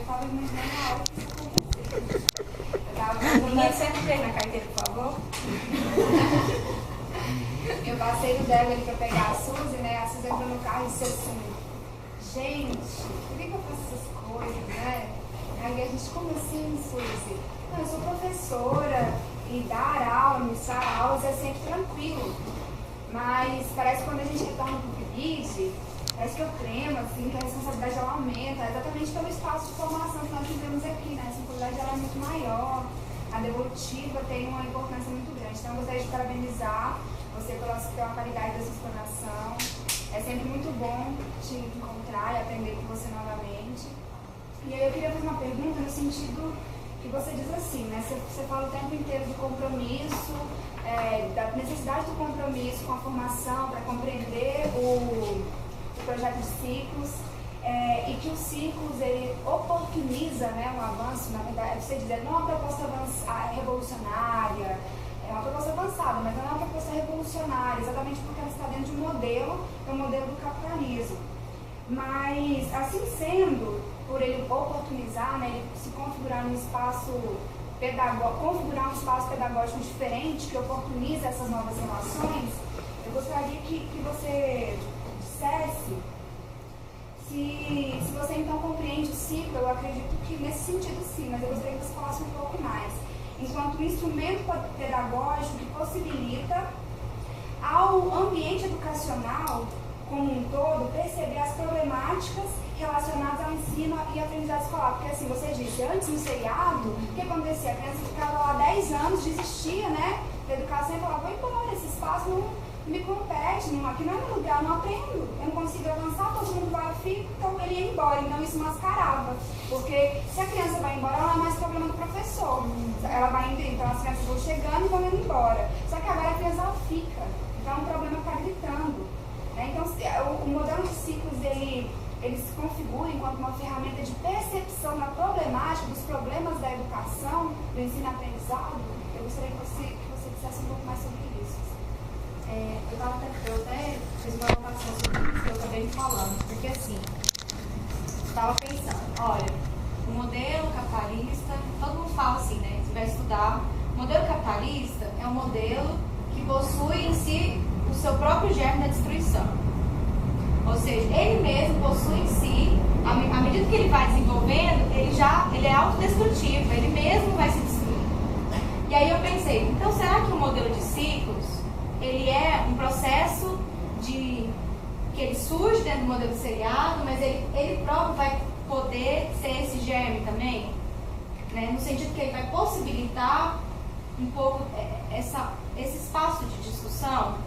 estava imaginando a hora que isso aconteceu. Ninguém sempre na carteira, por favor. Eu passei no Débora para pegar a Suzy, né? A Suzy entrou no carro e disse assim: gente, por que eu faço essas coisas, né? Aí a gente, como assim, Suzy? Não, eu sou professora e dar aula, ministrar aulas é sempre tranquilo. Mas parece que quando a gente retorna para o PIBID, parece que eu tremo, assim, que a responsabilidade ela aumenta, exatamente pelo espaço de formação que nós vivemos aqui, né? A responsabilidade ela é muito maior, a devolutiva tem uma importância muito grande. Então eu gostaria de parabenizar você pela qualidade da sua explanação. É sempre muito bom te encontrar e aprender com você novamente. E aí eu queria fazer uma pergunta no sentido que você diz assim, né? Você fala o tempo inteiro do compromisso, da necessidade do compromisso com a formação para compreender o projeto de ciclos, e que os ciclos ele oportuniza, né, um avanço, na verdade, você dizer, não é uma proposta revolucionária, é uma proposta avançada, mas não é uma proposta revolucionária, exatamente porque ela está dentro de um modelo, que é o modelo do capitalismo. Mas, assim sendo, por ele oportunizar, né, ele se configurar num espaço pedagógico diferente, que oportuniza essas novas relações, eu gostaria que você dissesse se você então compreende o ciclo. Eu acredito que nesse sentido sim, mas eu gostaria que você falasse um pouco mais. Enquanto um instrumento pedagógico que possibilita ao ambiente educacional como um todo perceber as problemáticas relacionadas ao ensino e aprendizagem escolar. Porque assim, você disse, antes no seriado, o que acontecia? A criança ficava lá 10 anos, desistia, né, da educação e falava, vou embora, esse espaço não me compete, aqui não é meu lugar, eu não aprendo, eu não consigo avançar, todo mundo vai, fica, então ele ia embora, então isso mascarava, porque se a criança vai embora, ela não é mais problema do professor, ela vai indo, então as crianças vão chegando e vão indo embora, só que agora a criança ela fica, então é um problema que está gritando, né? Então o modelo de ciclos, ele se configura enquanto uma ferramenta de percepção da problemática, dos problemas da educação, do ensino-aprendizado. Eu gostaria que você dissesse um pouco mais sobre isso. Eu até fiz uma anotação sobre isso, eu acabei falando, porque assim, estava pensando, olha, o modelo capitalista, todo mundo fala assim, né? Você vai estudar, o modelo capitalista é um modelo que possui em si o seu próprio germe da destruição. Ou seja, ele mesmo possui em si, à medida que ele vai desenvolvendo, ele é autodestrutivo, ele mesmo vai se destruir. E aí eu pensei, então será que o modelo de ciclos, ele é um processo que ele surge dentro do modelo seriado, mas ele próprio vai poder ser esse germe também? Né? No sentido que ele vai possibilitar um pouco esse espaço de discussão.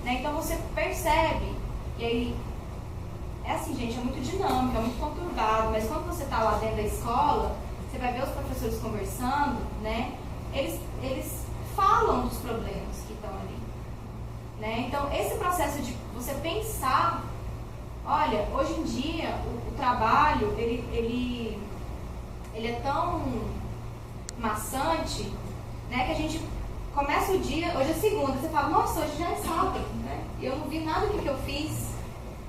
Né? Então você percebe, e aí, é assim, gente, é muito dinâmico, é muito conturbado, mas quando você está lá dentro da escola, você vai ver os professores conversando, né? Eles falam dos problemas que estão ali. Né? Então, esse processo de você pensar, olha, hoje em dia, o trabalho, ele é tão maçante, né, que a gente começa o dia, hoje é segunda, você fala, nossa, hoje já é sábado, né? E eu não vi nada do que eu fiz.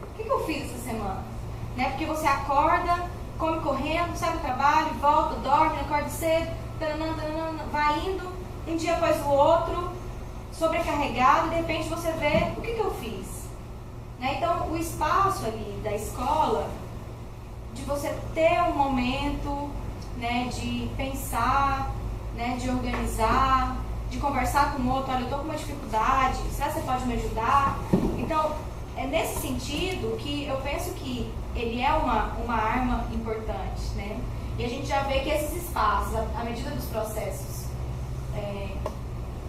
O que eu fiz essa semana? Né? Porque você acorda, come correndo, sai do trabalho, volta, dorme, acorda cedo, vai indo, um dia após o outro, sobrecarregado, e de repente você vê, o que eu fiz? Né? Então, o espaço ali da escola, de você ter um momento, né, de pensar, né, de organizar, de conversar com o outro, olha, eu estou com uma dificuldade, será que você pode me ajudar? Então, é nesse sentido que eu penso que ele é uma arma importante, né? E a gente já vê que esses espaços, à medida dos processos,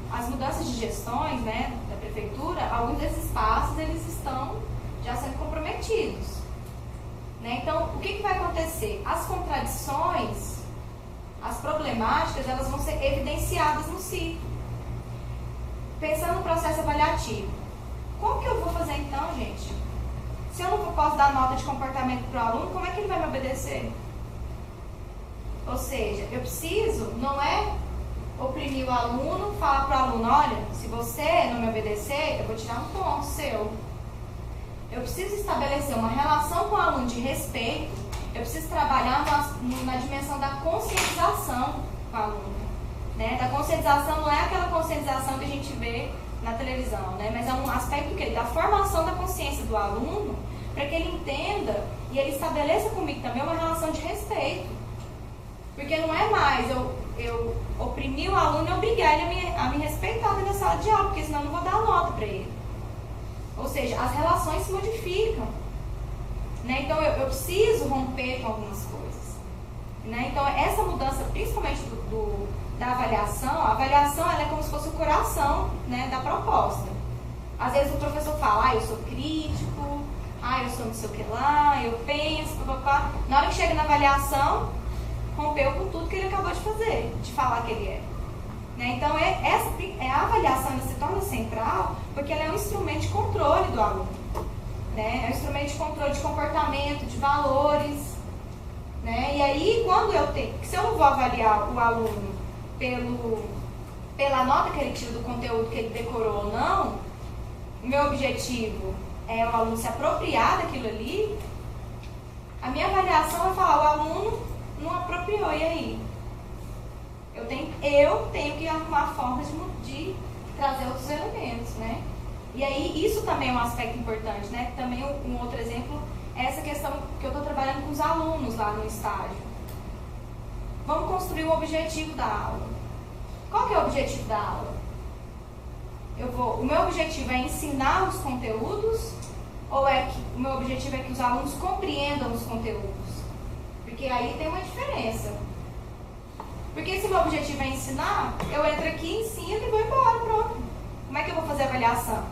as mudanças de gestões, né, da prefeitura, alguns desses espaços, eles estão já sendo comprometidos. Né? Então, o que vai acontecer? As contradições, as problemáticas, elas vão ser evidenciadas no ciclo. Pensando no processo avaliativo, como que eu vou fazer então, gente? Se eu não posso dar nota de comportamento para o aluno, como é que ele vai me obedecer? Ou seja, eu preciso, não é oprimir o aluno, falar para o aluno, olha, se você não me obedecer, eu vou tirar um ponto seu. Eu preciso estabelecer uma relação com o aluno de respeito, eu preciso trabalhar na dimensão da conscientização com o aluno. Né? Da conscientização não é aquela conscientização que a gente vê na televisão, né? Mas é um aspecto da formação da consciência do aluno, para que ele entenda e ele estabeleça comigo também uma relação de respeito. Porque não é mais eu oprimir o aluno e obrigar ele a me respeitar dentro da sala de aula, porque senão eu não vou dar nota para ele. Ou seja, as relações se modificam. Né? Então eu preciso romper com algumas coisas. Né? Então essa mudança, principalmente da avaliação, a avaliação ela é como se fosse o coração, né, da proposta. Às vezes o professor fala, eu sou crítico, eu sou não sei o que lá, eu penso, papapá. Na hora que chega na avaliação, rompeu com tudo que ele acabou de fazer, de falar que ele é. Né? Então a avaliação ela se torna central porque ela é um instrumento de controle do aluno. Né? É um instrumento de controle de comportamento, de valores. Né? E aí, se eu não vou avaliar o aluno pela nota que ele tira do conteúdo que ele decorou ou não, o meu objetivo é o aluno se apropriar daquilo ali, a minha avaliação vai falar, o aluno não apropriou, e aí? Eu tenho que arrumar formas de trazer outros elementos, né? E aí, isso também é um aspecto importante, né? Também um outro exemplo é essa questão que eu estou trabalhando com os alunos lá no estágio. Vamos construir o objetivo da aula. Qual que é o objetivo da aula? O meu objetivo é ensinar os conteúdos ou o meu objetivo é que os alunos compreendam os conteúdos? Porque aí tem uma diferença. Porque se meu objetivo é ensinar, eu entro aqui, ensino e vou embora, pronto. Como é que eu vou fazer a avaliação?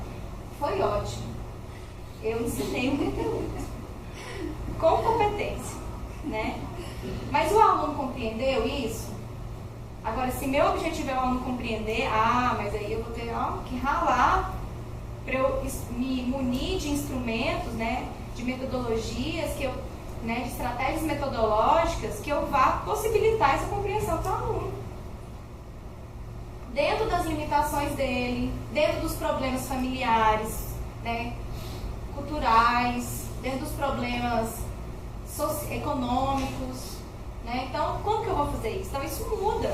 Foi ótimo. Eu ensinei o conteúdo. Com competência, né? Mas o aluno compreendeu isso? Agora, se meu objetivo é o aluno compreender, mas aí eu vou ter que ralar para eu me munir de instrumentos, né? De metodologias, de estratégias metodológicas que eu vá possibilitar essa compreensão para o aluno. Dentro das limitações dele, dentro dos problemas familiares, né? Culturais, dentro dos problemas econômicos, né? Então, como que eu vou fazer isso? Então, isso muda.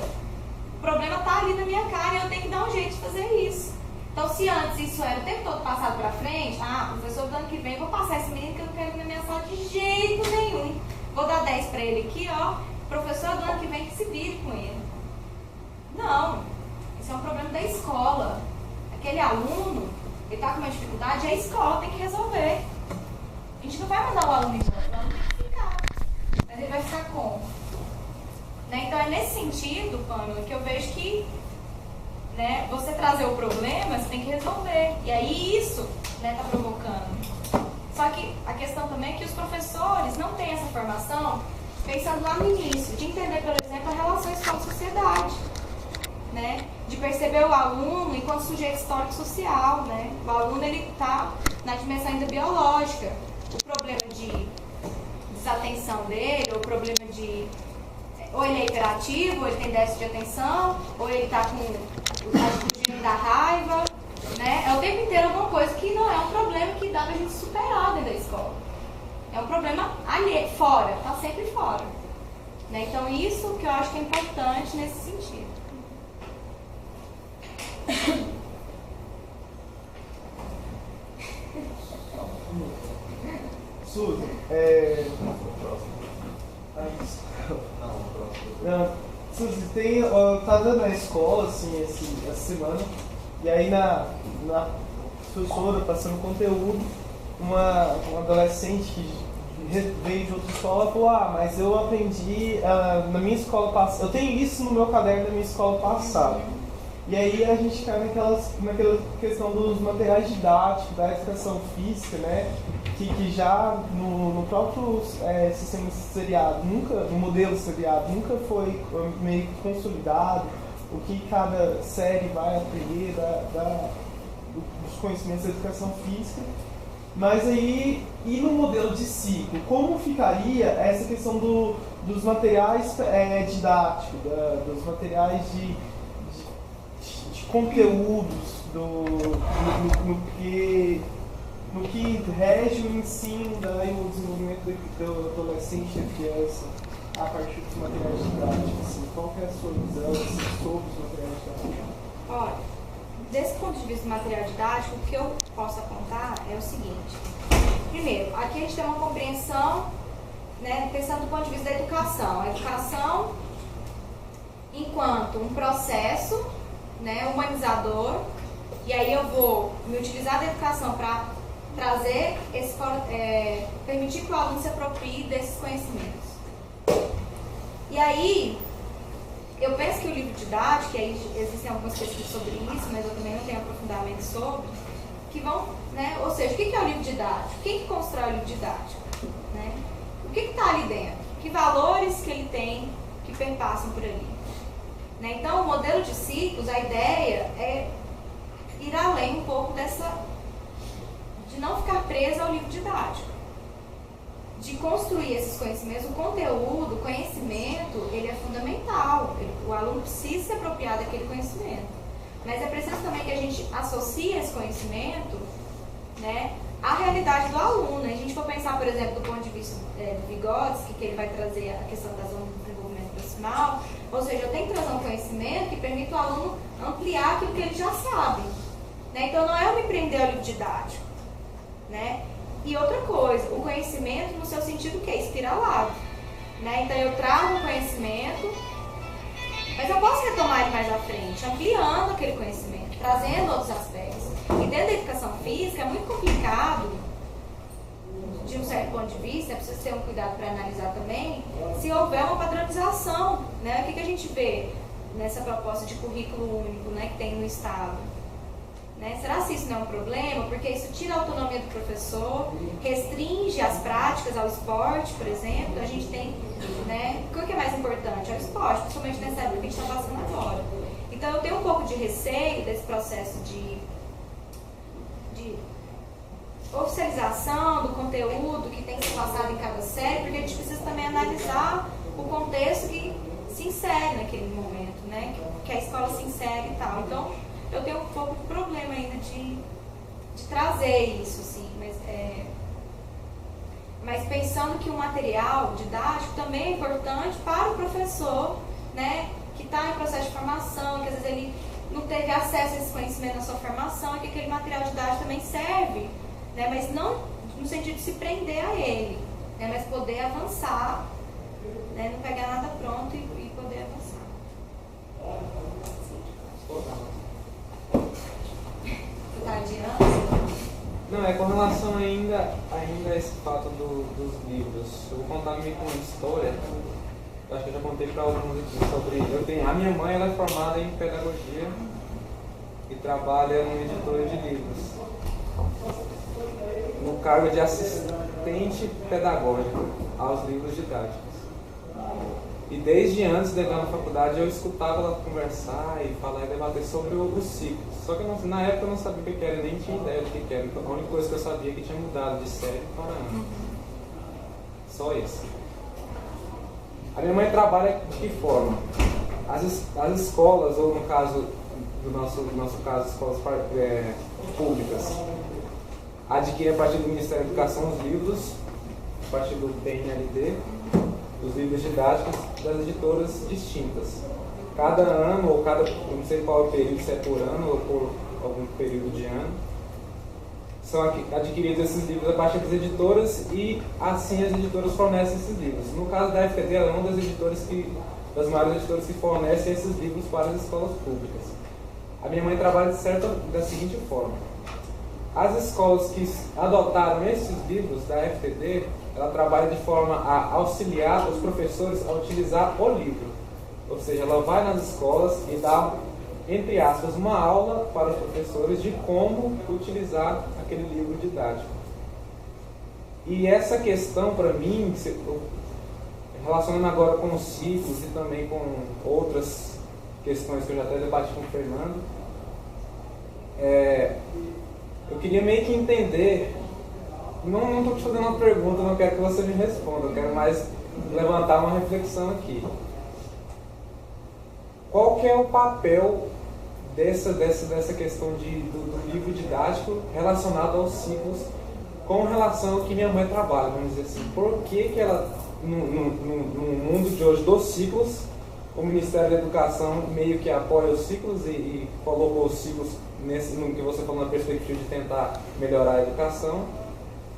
O problema está ali na minha cara e eu tenho que dar um jeito de fazer isso. Então, se antes isso era o tempo todo passado para frente, professor, do ano que vem, vou passar esse menino que eu não quero ir na minha sala de jeito nenhum. Vou dar 10 para ele aqui, professor, do ano que vem que se vire com ele. Não, isso é um problema da escola. Aquele aluno, ele está com uma dificuldade, a escola tem que resolver. A gente não vai mandar o aluno embora, o aluno tem que ficar. Mas ele vai ficar como? Né? Então é nesse sentido, Pâmela, que eu vejo que, né, você trazer o problema, você tem que resolver. E aí isso está provocando. Só que a questão também é que os professores não têm essa formação pensando lá no início, de entender, por exemplo, a relação escola-sociedade. Né? De perceber o aluno enquanto sujeito histórico-social. Né? O aluno está na dimensão ainda biológica. O problema de desatenção dele, ou o problema de... Ou ele é hiperativo, ou ele tem déficit de atenção, ou ele está com o gene da raiva. Né? É o tempo inteiro alguma coisa que não é um problema que dá pra gente superar dentro da escola. É um problema ali, fora, está sempre fora. Né? Então isso que eu acho que é importante nesse sentido. Suzy, Suzy, tá dando na escola, assim, essa semana, e aí na professora passando conteúdo, uma adolescente que veio de outra escola falou, mas eu aprendi na minha escola passada, eu tenho isso no meu caderno da minha escola passada. E aí a gente cai naquela questão dos materiais didáticos, da educação física, né? Que já no próprio sistema seriado, no modelo seriado, nunca foi meio consolidado o que cada série vai aprender dos conhecimentos da educação física. Mas aí, e no modelo de ciclo, como ficaria essa questão dos materiais didáticos, dos materiais de no que rege o ensino e o desenvolvimento do adolescente e da criança a partir dos materiais didáticos? Assim, qual que é a sua visão assim, sobre os materiais didáticos? Olha, desse ponto de vista do material didático, o que eu posso apontar é o seguinte. Primeiro, aqui a gente tem uma compreensão, né, pensando do ponto de vista da educação. A educação enquanto um processo, né, humanizador, e aí eu vou me utilizar da educação para trazer permitir que o aluno se aproprie desses conhecimentos. E aí, eu penso que o livro didático, e aí existem algumas pesquisas sobre isso, mas eu também não tenho aprofundamento sobre, que vão, né, ou seja, o que é o livro didático? Quem que constrói o livro didático? Né? O que está ali dentro? Que valores que ele tem que perpassam por ali? Né? Então, o modelo de ciclos, a ideia é ir além um pouco de não ficar preso ao livro didático, de construir esses conhecimentos. O conteúdo, o conhecimento, ele é fundamental, o aluno precisa se apropriar daquele conhecimento, mas é preciso também que a gente associe esse conhecimento, né, à realidade do aluno. A gente for pensar, por exemplo, do ponto de vista do Vygotsky, que ele vai trazer a questão da zona de desenvolvimento proximal, ou seja, eu tenho que trazer um conhecimento que permita o aluno ampliar aquilo que ele já sabe. Né? Então, não é eu me prender ao livro didático. Né? E outra coisa, o conhecimento no seu sentido que é espiralado. Né? Então, eu trago o conhecimento, mas eu posso retomar ele mais à frente, ampliando aquele conhecimento, trazendo outros aspectos. E dentro da educação física é muito complicado, de um certo ponto de vista, é preciso ter um cuidado para analisar também, se houver uma padronização. Né? O que a gente vê nessa proposta de currículo único, né, que tem no Estado? Né? Será que isso não é um problema? Porque isso tira a autonomia do professor, restringe as práticas ao esporte, por exemplo. A gente tem, né, o que é mais importante? É o esporte, principalmente nessa época que a gente está passando agora. Então eu tenho um pouco de receio desse processo de oficialização do conteúdo que tem que ser passado em cada série, porque a gente precisa também analisar o contexto que se insere naquele momento, né? Que a escola se insere e tal. Então, eu tenho um pouco de problema ainda de trazer isso, assim, mas pensando que o material didático também é importante para o professor, né, que está em processo de formação, que às vezes ele não teve acesso a esse conhecimento na sua formação, e que aquele material didático também serve, né, mas não no sentido de se prender a ele, né, mas poder avançar, né, não pegar nada pronto e poder avançar. Não, é com relação ainda a esse fato dos livros. Eu vou contar meio com uma história. Eu acho que eu já contei para alguns aqui sobre. A minha mãe, ela é formada em pedagogia e trabalha numa editora de livros, no cargo de assistente pedagógico aos livros didáticos. E desde antes de entrar na faculdade eu escutava ela conversar e falar e debater sobre os ciclos. Só que na época eu não sabia o que era, nem tinha ideia do que era. Então, a única coisa que eu sabia é que tinha mudado de série para ano. Só isso. A minha mãe trabalha de que forma? As escolas, ou no caso do nosso caso, escolas públicas, adquirem a partir do Ministério da Educação os livros, a partir do PNLD, os livros didáticos das editoras distintas. Cada ano, ou eu não sei qual é o período, se é por ano ou por algum período de ano, são adquiridos esses livros a partir das editoras e assim as editoras fornecem esses livros. No caso da FTD, ela é uma das maiores editoras que fornecem esses livros para as escolas públicas. A minha mãe trabalha da seguinte forma: as escolas que adotaram esses livros da FTD, ela trabalha de forma a auxiliar os professores a utilizar o livro. Ou seja, ela vai nas escolas e dá, entre aspas, uma aula para os professores de como utilizar aquele livro didático. E essa questão, para mim, relacionando agora com os ciclos e também com outras questões que eu já até debati com o Fernando, eu queria meio que entender. Não estou te fazendo uma pergunta, não quero que você me responda, eu quero mais levantar uma reflexão aqui. Qual que é o papel dessa questão do livro didático relacionado aos ciclos com relação ao que minha mãe trabalha, vamos dizer assim. Por que que ela, no mundo de hoje dos ciclos, o Ministério da Educação meio que apoia os ciclos e colocou os ciclos no que você falou, na perspectiva de tentar melhorar a educação,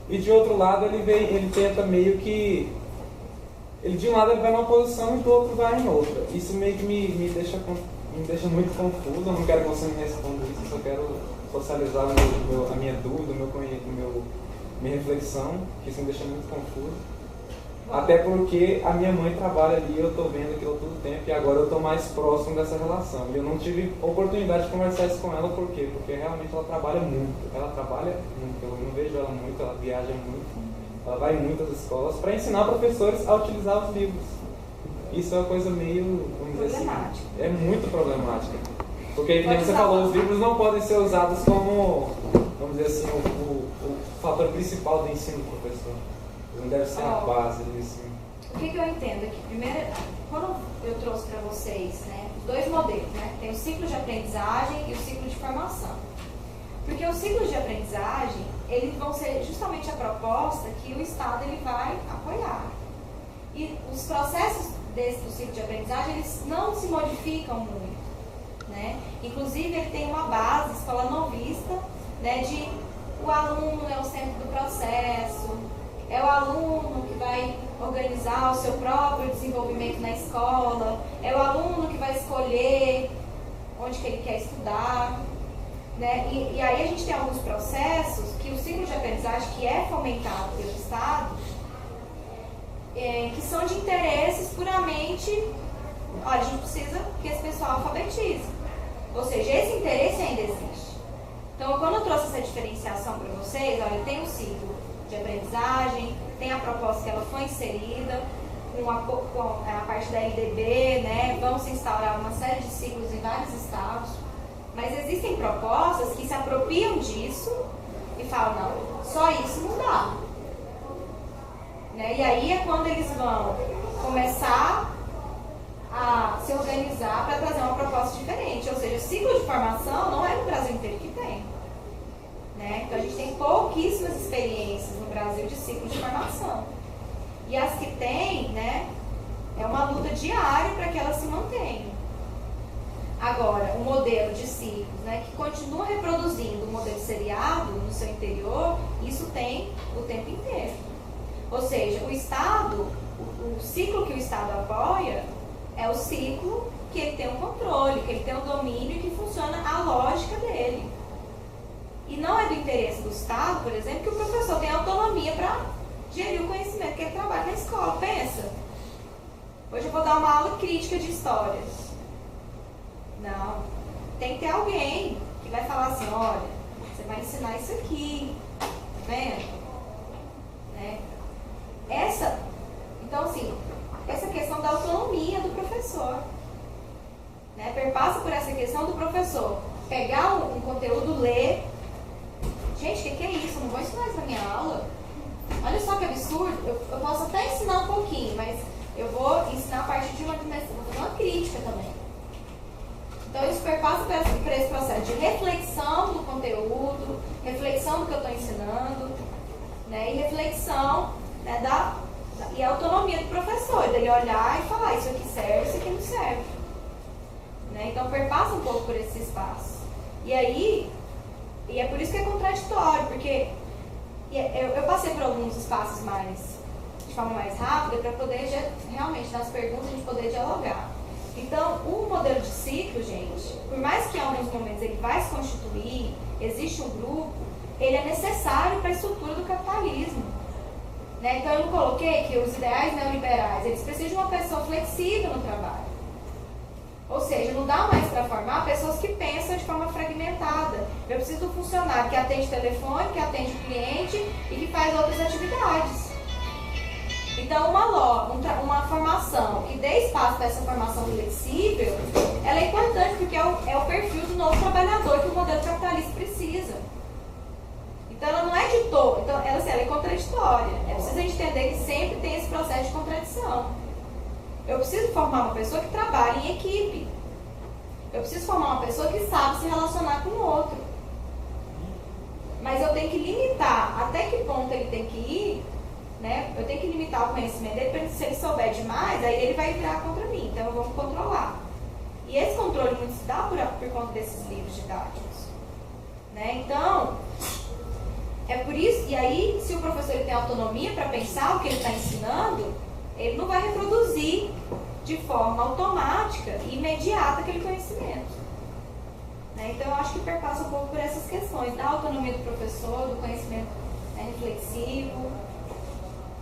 e de outro lado ele tenta meio que, de um lado ele vai numa posição e do outro vai em outra. Isso meio que me deixa muito confuso. Eu não quero que você me responda isso, eu só quero socializar a minha dúvida, minha reflexão, que isso me deixa muito confuso. Até porque a minha mãe trabalha ali, eu estou vendo aquilo todo o tempo, e agora eu estou mais próximo dessa relação. E eu não tive oportunidade de conversar isso com ela, por quê? Porque realmente ela trabalha muito. Eu não vejo ela muito, ela viaja muito, ela vai em muitas escolas para ensinar professores a utilizar os livros. Isso é uma coisa meio, vamos dizer assim, é muito problemática. Porque, como você falou, os livros não podem ser usados como, vamos dizer assim, o fator principal do ensino do professor. Não deve ser a base disso. O que eu entendo aqui? Primeiro, quando eu trouxe para vocês, né, os dois modelos, né? Tem o ciclo de aprendizagem e o ciclo de formação. Porque os ciclos de aprendizagem, eles vão ser justamente a proposta que o Estado ele vai apoiar. E os processos do ciclo de aprendizagem, eles não se modificam muito, né? Inclusive, ele tem uma base, escola novista, né, de o aluno é o centro do processo, é o aluno que vai organizar o seu próprio desenvolvimento na escola, é o aluno que vai escolher onde que ele quer estudar, né? E aí a gente tem alguns processos que o ciclo de aprendizagem que é fomentado pelo Estado, que são de interesses puramente, olha, a gente precisa que esse pessoal alfabetize. Ou seja, esse interesse ainda existe. Então, quando eu trouxe essa diferenciação para vocês, olha, tem o ciclo de aprendizagem, tem a proposta que ela foi inserida, com a parte da LDB, né? Vão se instaurar uma série de ciclos em vários estados, mas existem propostas que se apropriam disso e falam, não, só isso não dá. Né? E aí é quando eles vão começar a se organizar para trazer uma proposta diferente. Ou seja, o ciclo de formação não é no Brasil inteiro que tem. Né? Então a gente tem pouquíssimas experiências no Brasil de ciclo de formação. E as que tem, né, é uma luta diária para que elas se mantenham. Agora, o modelo de ciclos, né, que continua reproduzindo o modelo seriado no seu interior, isso tem o tempo inteiro. Ou seja, o Estado, o ciclo que o Estado apoia é o ciclo que ele tem um controle, que ele tem um domínio e que funciona a lógica dele. E não é do interesse do Estado, por exemplo, que o professor tenha autonomia para gerir o conhecimento que ele trabalha na escola. Pensa, hoje eu vou dar uma aula crítica de história. Não, tem que ter alguém que vai falar assim, olha, você vai ensinar isso aqui, tá vendo? Né? Então assim, essa questão da autonomia do professor, né? Perpassa por essa questão do professor pegar um conteúdo, ler. Gente, o que é isso? Eu não vou ensinar isso na minha aula. Olha só que absurdo. Eu posso até ensinar um pouquinho, mas eu vou ensinar a partir de vou fazer uma crítica também. Então isso perpassa por esse processo de reflexão do conteúdo, reflexão do que eu estou ensinando, né? E reflexão, né, e a autonomia do professor, dele olhar e falar, isso aqui serve, isso aqui não serve. Né? Então perpassa um pouco por esse espaço. E é por isso que é contraditório, porque eu passei por alguns espaços de forma mais rápida, para poder realmente, nas perguntas, a gente poder dialogar. Então, o modelo de ciclo, gente, por mais que em alguns momentos ele vai se constituir, existe um grupo, ele é necessário para a estrutura do capitalismo. Né? Então, eu não coloquei que os ideais neoliberais, eles precisam de uma pessoa flexível no trabalho. Ou seja, não dá mais para formar pessoas que pensam de forma fragmentada. Eu preciso do funcionário que atende telefone, que atende o cliente e que faz outras atividades. Então, uma formação que dê espaço para essa formação flexível, ela é importante porque é o perfil do novo trabalhador que o modelo capitalista precisa. Então, ela não é de todo, então, ela é contraditória. É preciso entender que sempre tem esse processo de contradição. Eu preciso formar uma pessoa que trabalhe em equipe. Eu preciso formar uma pessoa que sabe se relacionar com o outro. mas eu tenho que limitar até que ponto ele tem que ir, né? Eu tenho que limitar o conhecimento dele, porque se ele souber demais, aí ele vai virar contra mim, então eu vou controlar. E esse controle muito se dá por conta desses livros didáticos, né? Então, é por isso, e aí, se o professor ele tem autonomia para pensar o que ele está ensinando, ele não vai reproduzir de forma automática e imediata aquele conhecimento. Né? Então, eu acho que perpassa um pouco por essas questões, da autonomia do professor, do conhecimento reflexivo,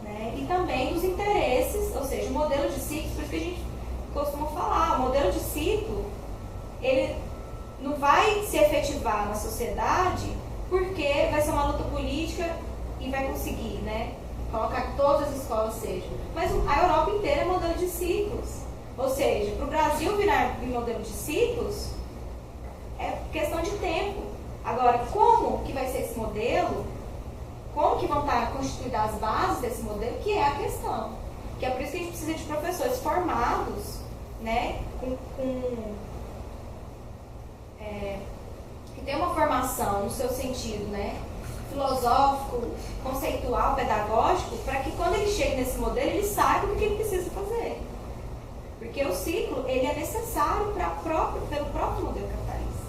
né? E também dos interesses, ou seja, o modelo de ciclo, por isso que a gente costuma falar, o modelo de ciclo, ele não vai se efetivar na sociedade porque vai ser uma luta política e vai conseguir, né, colocar que todas as escolas sejam. Mas a Europa inteira é modelo de ciclos. Ou seja, para o Brasil virar modelo de ciclos, é questão de tempo. Agora, como que vai ser esse modelo? Como que vão estar constituídas as bases desse modelo? Que é a questão. Que é por isso que a gente precisa de professores formados, né, que tem uma formação no seu sentido, né, filosófico, conceitual, pedagógico, para que quando ele chegue nesse modelo, ele saiba o que ele precisa fazer. Porque o ciclo, ele é necessário pelo próprio modelo capitalista.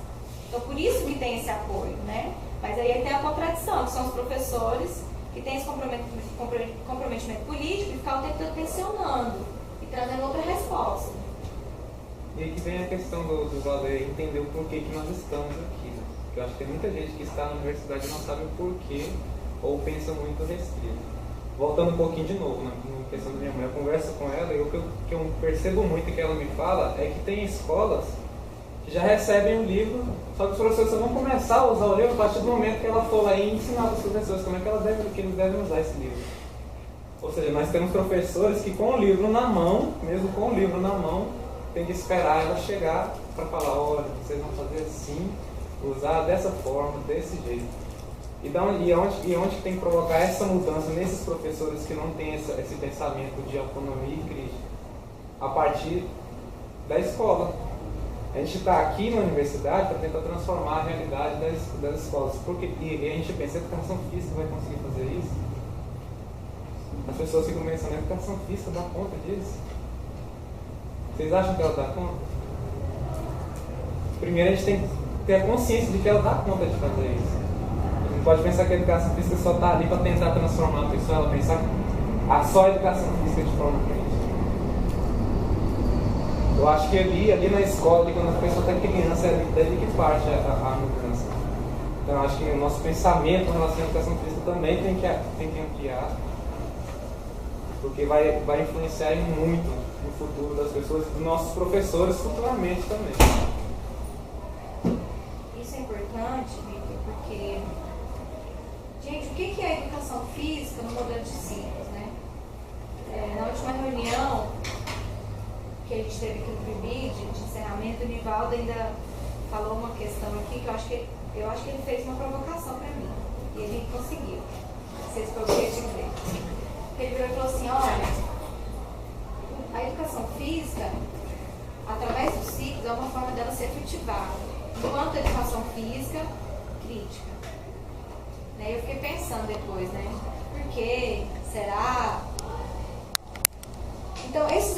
Então, por isso que tem esse apoio, né? Mas aí tem a contradição, que são os professores que têm esse comprometimento político e ficam o tempo todo tensionando e trazendo outra resposta. E aqui vem a questão do Valer entender o porquê que nós estamos aqui. Né? Porque eu acho que tem muita gente que está na universidade e não sabe o porquê ou pensa muito restrito. Voltando um pouquinho de novo na questão da minha mãe, eu converso com ela e o que eu percebo muito que ela me fala é que tem escolas que já recebem o livro, só que os professores só vão começar a usar o livro a partir do momento que ela for lá e ensinar os professores como é que eles devem usar esse livro. Ou seja, nós temos professores que com o livro na mão, mesmo com o livro na mão, tem que esperar ela chegar para falar, olha, vocês vão fazer assim, usar dessa forma, desse jeito. E onde tem que provocar essa mudança nesses professores que não têm esse pensamento de autonomia e crítica? A partir da escola. A gente está aqui na universidade para tentar transformar a realidade das escolas. E a gente pensa, a educação física vai conseguir fazer isso? As pessoas ficam pensando, a educação física dá conta disso? Vocês acham que ela dá conta? Primeiro a gente tem que ter a consciência de que ela dá conta de fazer isso. A gente não pode pensar que a educação física só está ali para tentar transformar a pessoa, ela pensar só a educação física de forma crítica. Eu acho que ali na escola, quando a pessoa está criança, é dali que parte a mudança. Então eu acho que o nosso pensamento em relação à educação física também tem que ampliar, porque vai influenciar muito no futuro das pessoas, dos nossos professores futuramente também. Isso é importante, Victor, porque, gente, o que é a educação física no modelo de ciclos, né? Na última reunião que a gente teve aqui no PIBID, de encerramento, o Nivaldo ainda falou uma questão aqui que eu acho que ele fez uma provocação para mim. E a gente conseguiu. Se esse foi o objetivo dele. Ele virou e falou assim, olha, a educação física, através dos ciclos, é uma forma dela ser efetivada. Enquanto a educação física, crítica. Né? Eu fiquei pensando depois, né? Por quê? Será? Então, esses